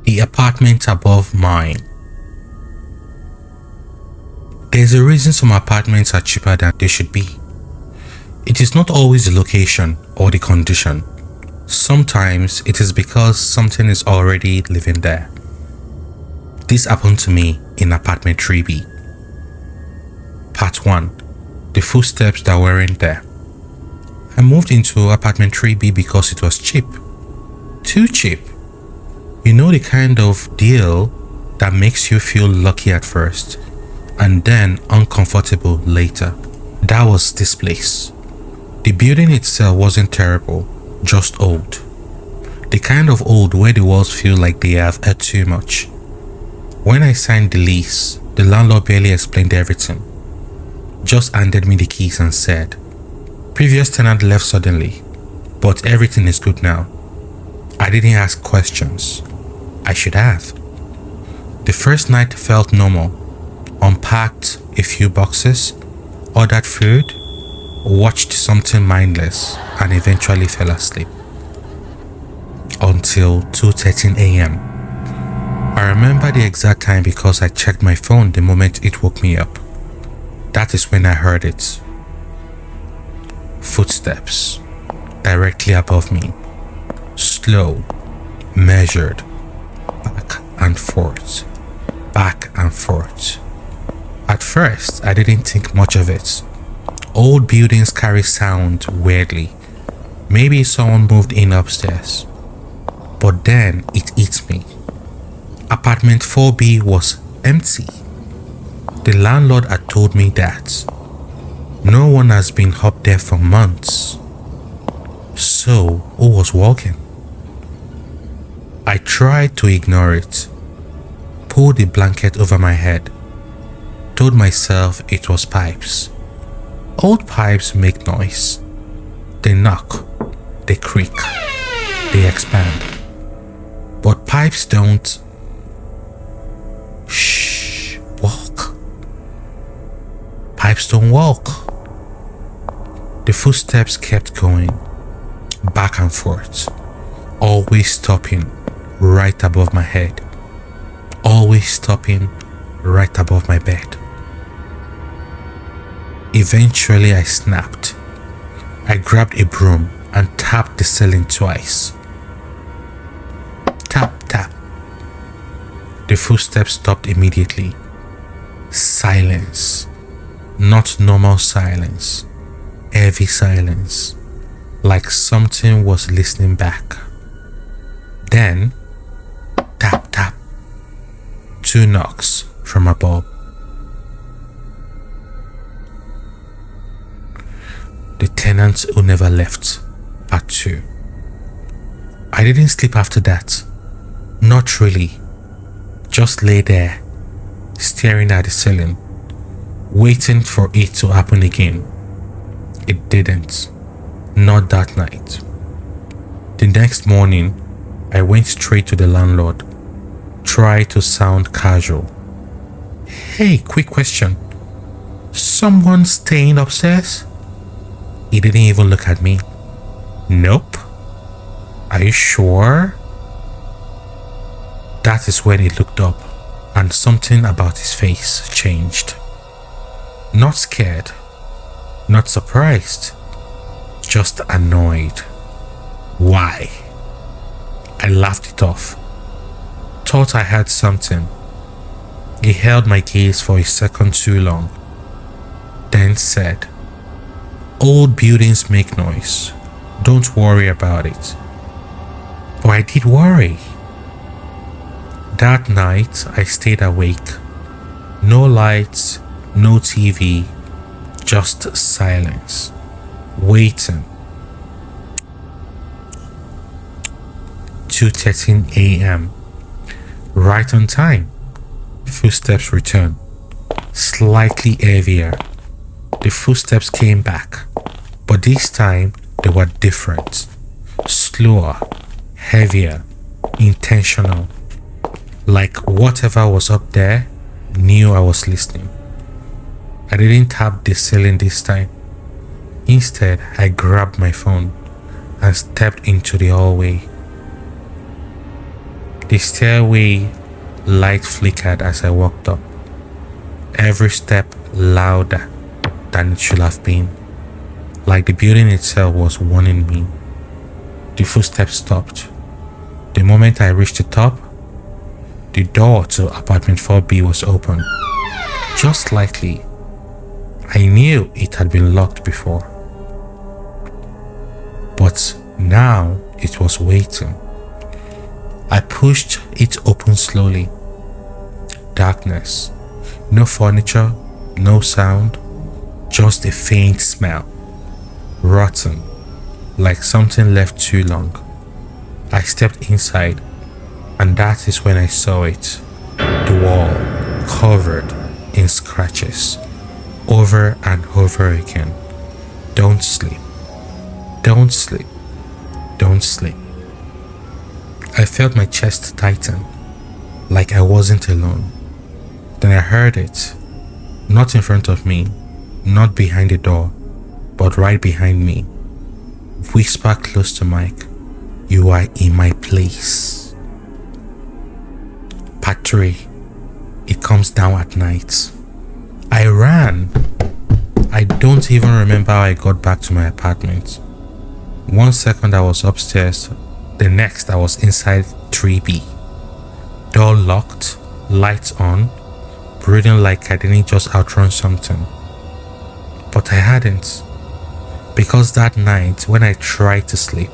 The apartment above mine. There's a reason some apartments are cheaper than they should be. It is not always the location or the condition. Sometimes it is because something is already living there. This happened to me in apartment 3B. Part 1. The footsteps that weren't there. I moved into apartment 3B because it was cheap. Too cheap. You know, the kind of deal that makes you feel lucky at first and then uncomfortable later. That was this place. The building itself wasn't terrible, just old. The kind of old where the walls feel like they have heard too much. When I signed the lease, the landlord barely explained everything. Just handed me the keys and said, "Previous tenant left suddenly, but everything is good now." I didn't ask questions. I should have. The first night felt normal. Unpacked a few boxes, ordered food, watched something mindless, and eventually fell asleep. Until 2:13 a.m. I remember the exact time because I checked my phone the moment it woke me up. That is when I heard it. Footsteps directly above me. Slow, measured, back and forth, back and forth. At first, I didn't think much of it. Old buildings carry sound weirdly. Maybe someone moved in upstairs. But then it hit me. Apartment 4B was empty. The landlord had told me that no one has been up there for months. So, who was walking? I tried to ignore it, pulled the blanket over my head, told myself it was pipes. Old pipes make noise. They knock, they creak, they expand. But pipes don't. Shh, walk. Pipes don't walk. The footsteps kept going, back and forth, always stopping right above my head, always stopping right above my bed. Eventually I snapped. I grabbed a broom and tapped the ceiling twice. Tap, tap. The footsteps stopped immediately. Silence. Not normal silence. Heavy silence. Like something was listening back. Then, tap, tap. 2 knocks from above. The tenant who never left. Part 2. I didn't sleep after that. Not really. Just lay there, staring at the ceiling, waiting for it to happen again. It didn't. Not that night. The next morning, I went straight to the landlord. Tried to sound casual. "Hey, quick question. Someone staying upstairs?" He didn't even look at me. "Nope." "Are you sure?" That is when he looked up and something about his face changed. Not scared, not surprised, just annoyed. Why? I laughed it off. Thought I had something. He held my gaze for a second too long, then said, "Old buildings make noise. Don't worry about it." But I did worry. That night I stayed awake. No lights, no TV, just silence. Waiting. 2:13 a.m. Right on time. Footsteps returned. Slightly heavier. The footsteps came back, but this time they were different. Slower, heavier, intentional. Like whatever was up there knew I was listening. I didn't tap the ceiling this time. Instead, I grabbed my phone and stepped into the hallway. The stairway light flickered as I walked up, every step louder than it should have been, like the building itself was warning me. The footsteps stopped. The moment I reached the top, the door to apartment 4B was open. Just slightly. I knew it had been locked before, but now it was waiting. I pushed it open slowly. Darkness. No furniture, no sound, just a faint smell. Rotten, like something left too long. I stepped inside, and that is when I saw it. The wall covered in scratches, over and over again. Don't sleep. Don't sleep. Don't sleep. I felt my chest tighten, like I wasn't alone. Then I heard it, not in front of me, not behind the door, but right behind me. Whisper close to Mike, "You are in my place." Part 3. It comes down at night. I ran. I don't even remember how I got back to my apartment. 1 second I was upstairs, the next I was inside 3B. Door locked, lights on, breathing like I didn't just outrun something. But I hadn't. Because that night, when I tried to sleep,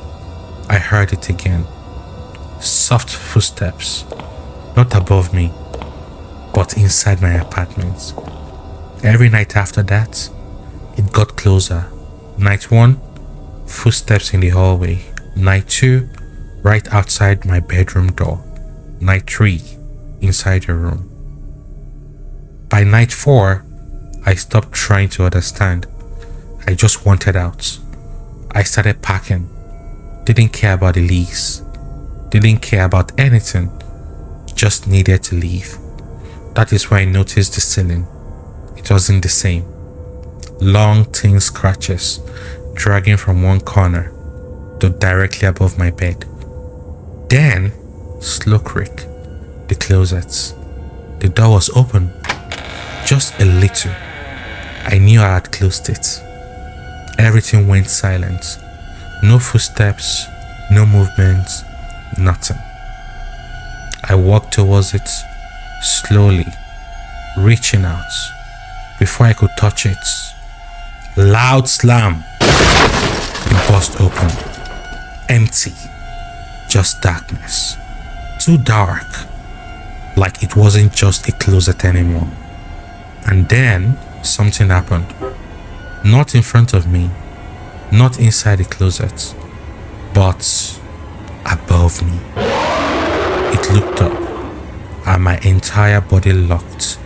I heard it again. Soft footsteps, not above me, but inside my apartment. Every night after that, it got closer. Night 1, footsteps in the hallway. Night 2, right outside my bedroom door. Night 3, inside the room. By night 4, I stopped trying to understand. I just wanted out. I started packing. Didn't care about the lease. Didn't care about anything. Just needed to leave. That is when I noticed the ceiling. It wasn't the same. Long, thin scratches dragging from one corner to directly above my bed. Then, slow creak. The closet. The door was open. Just a little. I knew I had closed it. Everything went silent. No footsteps, no movements, nothing. I walked towards it, slowly, reaching out. Before I could touch it, loud slam. It burst open. Empty. Just darkness. Too dark. Like it wasn't just a closet anymore. And then something happened. Not in front of me, not inside the closet, but above me. It looked up, and my entire body locked.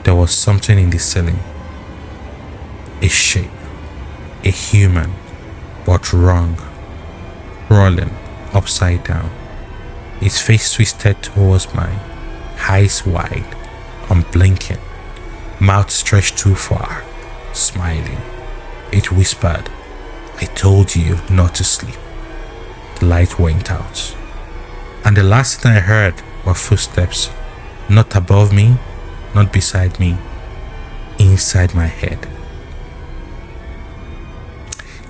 There was something in the ceiling. A shape, a human, but wrong, crawling upside down. Its face twisted towards mine, eyes wide, unblinking, mouth stretched too far, smiling. It whispered, "I told you not to sleep." The light went out, and the last thing I heard were footsteps, not above me, not beside me, inside my head.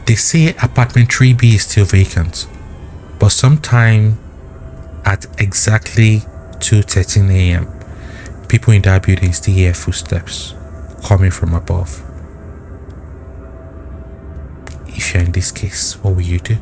They say apartment 3B is still vacant, but sometime at exactly 2:13 a.m., people in that building still hear footsteps coming from above. If you're in this case, what will you do?